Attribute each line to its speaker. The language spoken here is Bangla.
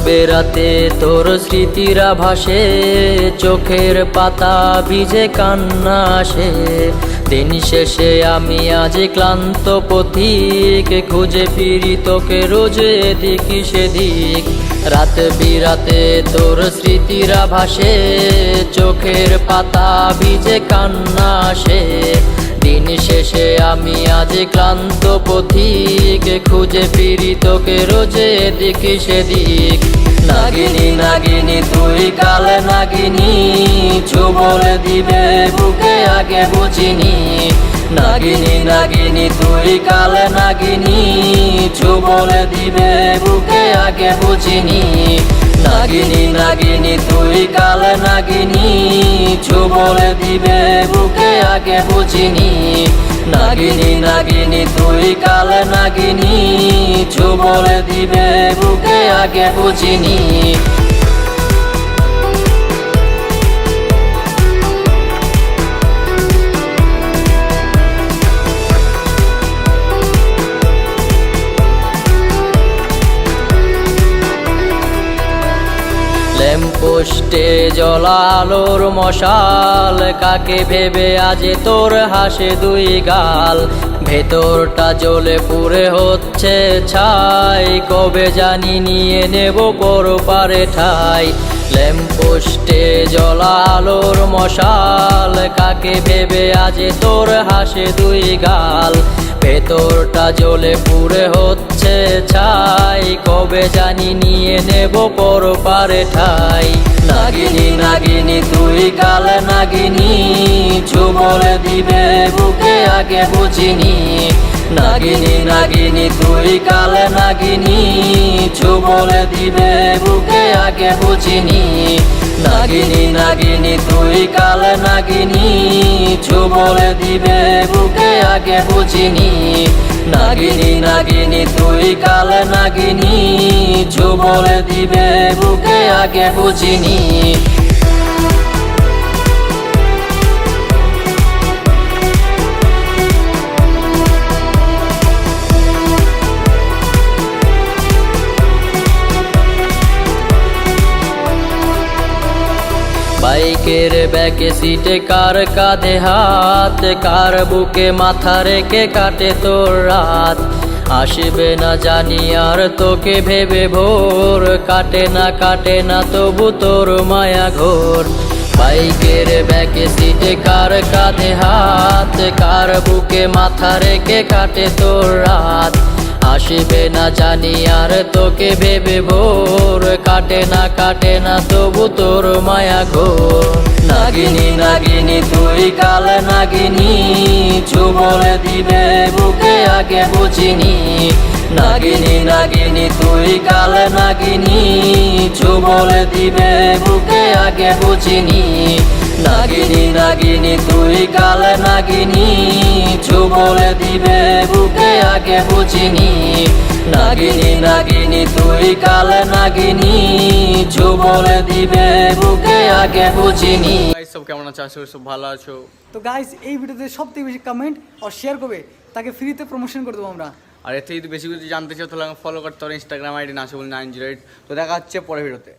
Speaker 1: বেরাতে তোর স্মৃতিরা ভাসে, চোখের পাতা ভিজে কান্না আসে। দিন শেষে আমি আজ ক্লান্ত পথিক, খুঁজে ফিরি তোকে রোজ এদিক সেদিক। রাত বিরাতে তোর স্মৃতিরা ভাসে, চোখের পাতা ভিজে কান্না আসে। দিন শেষে আমি আজ ক্লান্ত পথিক, খুঁজে ফিরি তোকে রোজ এদিক সেদিক। নাগিনী নাগিনী তুই কাল নাগিনী, ছোবল দিবে বুকে আগে বুঝিনি। নাগিনী নাগিনী তুই কাল নাগিনী, ছোবল দিবে বুকে আগে বুঝিনি। নাগিনী নাগিনী তুই কাল নাগিনী, ছোবল দিবে বুকে আগে বুঝিনি। নাগিনী নাগিনী তুই কাল নাগিনী, ছোবল দিবে বুকে আগে বুঝিনি। ল্যাম্পপোস্টে জ্বলা আলোর মশাল, কাকে ভেবে আজ তোর হাসে দুই গাল। ভেতরটা জ্বলে পুড়ে হচ্ছে ছাই, কবে জানি নিয়ে নেব পরপারে ঠাই। ল্যাম্পপোস্টে জ্বলা আলোর মশাল, কাকে ভেবে আজ তোর হাসে দুই গাল। ভেতরটা জ্বলে পুড়ে হচ্ছে ছাই, কবে জানি নিয়ে নেব পরপারে ঠাই। নাগিনী নাগিনী তুই কাল নাগিনী, ছোবল দিবে বুকে আগে বুঝিনি। নাগিনী নাগিনী তুই কাল নাগিনী, ছোবল দিবে বুকে আগে বুঝিনি। নাগিনী নাগিনী তুই কাল নাগিনী, ছোবল দিবে বুকে আগে বুঝিনি। নাগিনী নাগিনী তুই কাল নাগিনী, ছোবল দিবে বুকে আগে বুঝিনি। বাইকের ব্যাকে সিটে কার কাঁধে হাত, কার বুকে মাথা রেখে কাটে তোর রাত। আসবে না জানি আর তোকে ভেবে ভোর, কাটে না তবু তোর মায়া ঘোর। বাইকের ব্যাকে সিটে কার কাঁধে হাত, কার বুকে মাথা রেখে কাটে তোর রাত। আসবে না জানি আর তোকে ভেবে ভোর, কাটে না তবু তোর মায়া ঘোর। নাগিনী নাগিনী তুই কাল নাগিনী, ছোবল দিবে বুকে আগে বুঝিনি। নাগিনী নাগিনী তুই কাল নাগিনী, ছোবল দিবে বুকে আগে বুঝিনি। নাগিনী নাগিনী তুই কাল নাগিনী, ছোবল দিবে বুকে আগে বুঝিনি। নাগিনী নাগিনী তুই কাল নাগিনী, ছোবল দিবে বুকে আগে বুঝিনি।
Speaker 2: সব কেমন আছো? আশা করি সব ভালো আছো।
Speaker 3: তো গাইস এই ভিডিওতে সবথেকে বেশি কমেন্ট আর শেয়ার করবে তাকে ফ্রিতে প্রমোশন করে দেবো আমরা।
Speaker 2: আর এর থেকে যদি বেশি কিছু জানতে চাও তাহলে ফলো করতে হবে ইনস্টাগ্রাম আইডি নাসিবুল 908। তো দেখা হচ্ছে পরের ভিডিওতে।